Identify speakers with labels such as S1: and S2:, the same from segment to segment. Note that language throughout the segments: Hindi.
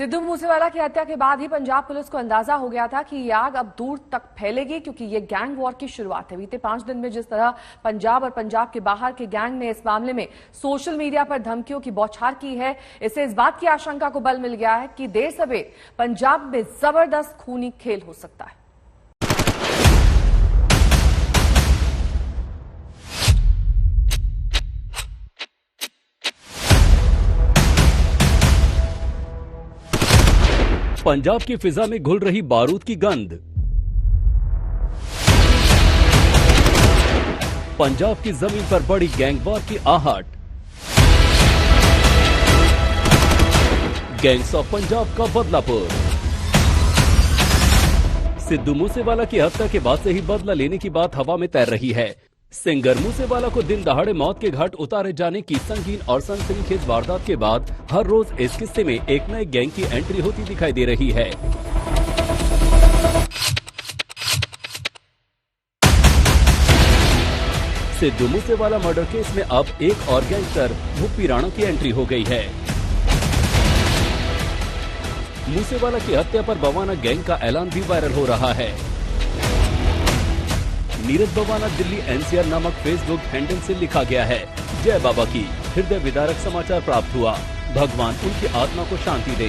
S1: सिद्धू मूसेवाला की हत्या के बाद ही पंजाब पुलिस को अंदाजा हो गया था कि ये आग अब दूर तक फैलेगी, क्योंकि ये गैंग वॉर की शुरुआत है। बीते 5 दिन में जिस तरह पंजाब और पंजाब के बाहर के गैंग ने इस मामले में सोशल मीडिया पर धमकियों की बौछार की है, इससे इस बात की आशंका को बल मिल गया है कि देर सवेर पंजाब में जबरदस्त खूनी खेल हो सकता है।
S2: पंजाब की फिजा में घुल रही बारूद की गंध। पंजाब की जमीन पर बड़ी गैंगवॉर की आहट। गैंग्स ऑफ पंजाब का बदलापुर। सिद्धू मूसेवाला की हत्या के बाद से ही बदला लेने की बात हवा में तैर रही है। सिंगर मूसेवाला को दिन दहाड़े मौत के घाट उतारे जाने की संगीन और सनसनीखेज वारदात के बाद हर रोज इस किस्से में एक नए गैंग की एंट्री होती दिखाई दे रही है। सिद्धू मूसेवाला मर्डर केस में अब एक और गैंगस्टर भुप्पी राणा की एंट्री हो गई है। मूसेवाला की हत्या पर बवाना गैंग का ऐलान भी वायरल हो रहा है। नीरज बवाना दिल्ली एनसीआर नामक फेसबुक हैंडल से लिखा गया है, जय बाबा की हृदय विदारक समाचार प्राप्त हुआ, भगवान उनकी आत्मा को शांति दे।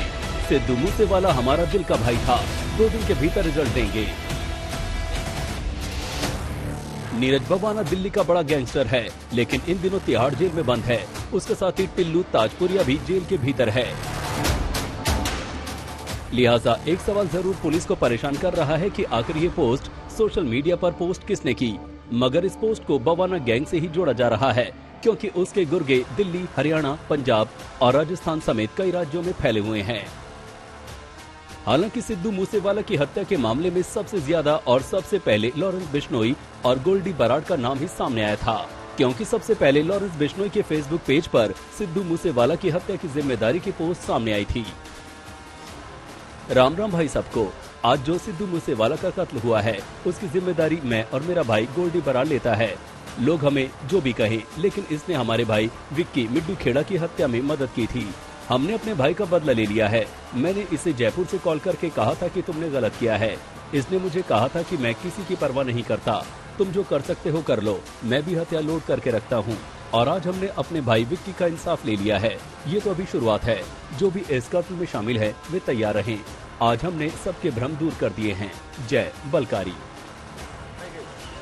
S2: सिद्धू मूसेवाला हमारा दिल का भाई था, 2 दिन के भीतर रिजल्ट देंगे। नीरज बवाना दिल्ली का बड़ा गैंगस्टर है, लेकिन इन दिनों तिहाड़ जेल में बंद है। उसके साथ ही टिल्लू ताजपुरिया भी जेल के भीतर है। लिहाजा एक सवाल जरूर पुलिस को परेशान कर रहा है कि आखिर ये पोस्ट सोशल मीडिया पर पोस्ट किसने की। मगर इस पोस्ट को बवाना गैंग से ही जोड़ा जा रहा है, क्योंकि उसके गुर्गे दिल्ली, हरियाणा, पंजाब और राजस्थान समेत कई राज्यों में फैले हुए हैं। हालांकि सिद्धू मूसेवाला की हत्या के मामले में सबसे ज्यादा और सबसे पहले लॉरेंस बिश्नोई और गोल्डी बराड़ का नाम ही सामने आया था, क्योंकि सबसे पहले लॉरेंस बिश्नोई के फेसबुक पेज पर सिद्धू मूसेवाला की हत्या की जिम्मेदारी की पोस्ट सामने आई थी। राम राम भाई सबको। आज जो सिद्धू मूसेवाला का कत्ल हुआ है, उसकी जिम्मेदारी मैं और मेरा भाई गोल्डी बराड़ लेता है। लोग हमें जो भी कहें, लेकिन इसने हमारे भाई विक्की मिड्डू खेड़ा की हत्या में मदद की थी। हमने अपने भाई का बदला ले लिया है। मैंने इसे जयपुर से कॉल करके कहा था कि तुमने गलत किया है। इसने मुझे कहा था कि मैं किसी की परवाह नहीं करता, तुम जो कर सकते हो कर लो, मैं भी हथियार लोड करके रखता हूँ। और आज हमने अपने भाई विक्की का इंसाफ ले लिया है। ये तो अभी शुरुआत है, जो भी इस कत्ल में शामिल है वे तैयार रहें। आज हमने सबके भ्रम दूर कर दिए हैं। जय बलकारी।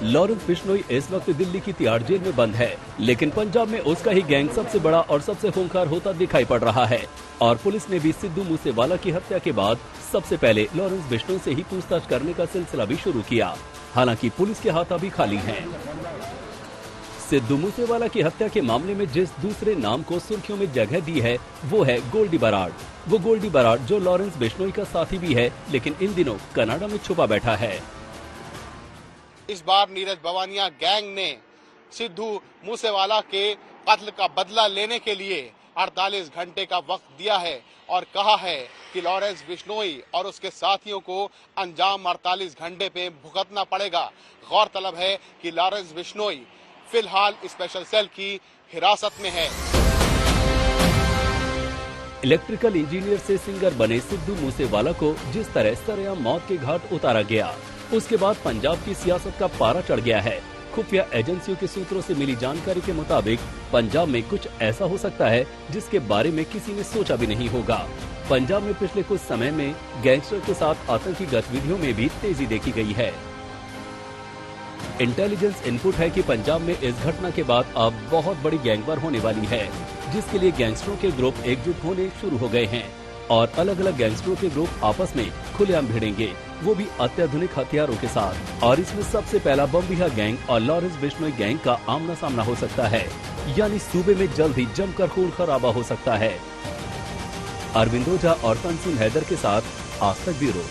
S2: लॉरेंस बिश्नोई इस वक्त दिल्ली की तिहाड़ जेल में बंद है, लेकिन पंजाब में उसका ही गैंग सबसे बड़ा और सबसे खूंखार होता दिखाई पड़ रहा है। और पुलिस ने भी सिद्धू मूसेवाला की हत्या के बाद सबसे पहले लॉरेंस बिश्नोई से ही पूछताछ करने का सिलसिला भी शुरू किया। हालांकि पुलिस के हाथ अभी खाली हैं। सिद्धू मूसेवाला की हत्या के मामले में जिस दूसरे नाम को सुर्खियों में जगह दी है, वो है गोल्डी बराड़। वो गोल्डी बराड़ जो लॉरेंस बिश्नोई का साथी भी है, लेकिन इन दिनों कनाडा में छुपा बैठा है।
S3: इस बार नीरज बवानिया गैंग ने सिद्धू मूसेवाला के कत्ल का बदला लेने के लिए 48 घंटे का वक्त दिया है और कहा है कि लॉरेंस बिश्नोई और उसके साथियों को अंजाम 48 घंटे पे भुगतना पड़ेगा। गौरतलब है कि लॉरेंस बिश्नोई फिलहाल स्पेशल सेल की हिरासत में है।
S2: इलेक्ट्रिकल इंजीनियर से सिंगर बने सिद्धू मूसेवाला को जिस तरह सरेआम मौत के घाट उतारा गया, उसके बाद पंजाब की सियासत का पारा चढ़ गया है। खुफिया एजेंसियों के सूत्रों से मिली जानकारी के मुताबिक पंजाब में कुछ ऐसा हो सकता है जिसके बारे में किसी ने सोचा भी नहीं होगा। पंजाब में पिछले कुछ समय में गैंगस्टर के साथ आतंकी गतिविधियों में भी तेजी देखी गई है। इंटेलिजेंस इनपुट है कि पंजाब में इस घटना के बाद अब बहुत बड़ी गैंगवार होने वाली है, जिसके लिए गैंगस्टरों के ग्रुप एकजुट होने शुरू हो गए हैं और अलग अलग गैंगस्टरों के ग्रुप आपस में खुलेआम भिड़ेंगे, वो भी अत्याधुनिक हथियारों के साथ। और इसमें सबसे पहला बम्बिहा गैंग और लॉरेंस बिश्नोई गैंग का आमना सामना हो सकता है, यानी सूबे में जल्द ही जमकर खून खराबा हो सकता है। अरविंद ओझा और तंसीम हैदर के साथ आज तक ब्यूरो।